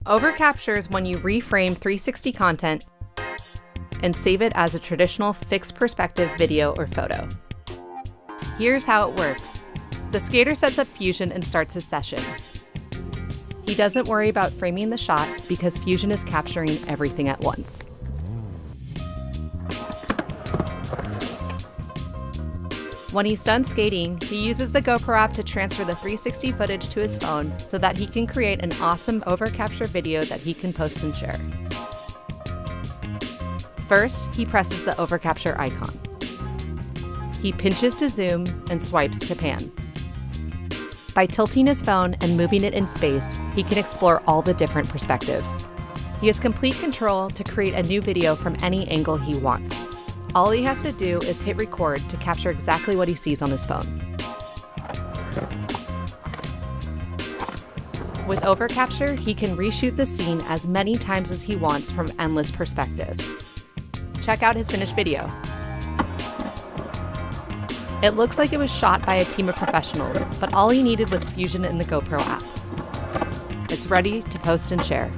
OverCapture is when you reframe 360 content and save it as a traditional fixed perspective video or photo. Here's how it works. The skater sets up Fusion and starts his session. He doesn't worry about framing the shot because Fusion is capturing everything at once. When he's done skating, he uses the GoPro app to transfer the 360 footage to his phone so that he can create an awesome OverCapture video that he can post and share. First, he presses the OverCapture icon. He pinches to zoom and swipes to pan. By tilting his phone and moving it in space, he can explore all the different perspectives. He has complete control to create a new video from any angle he wants. All he has to do is hit record to capture exactly what he sees on his phone. With OverCapture, he can reshoot the scene as many times as he wants from endless perspectives. Check out his finished video. It looks like it was shot by a team of professionals, but all he needed was Fusion in the GoPro app. It's ready to post and share.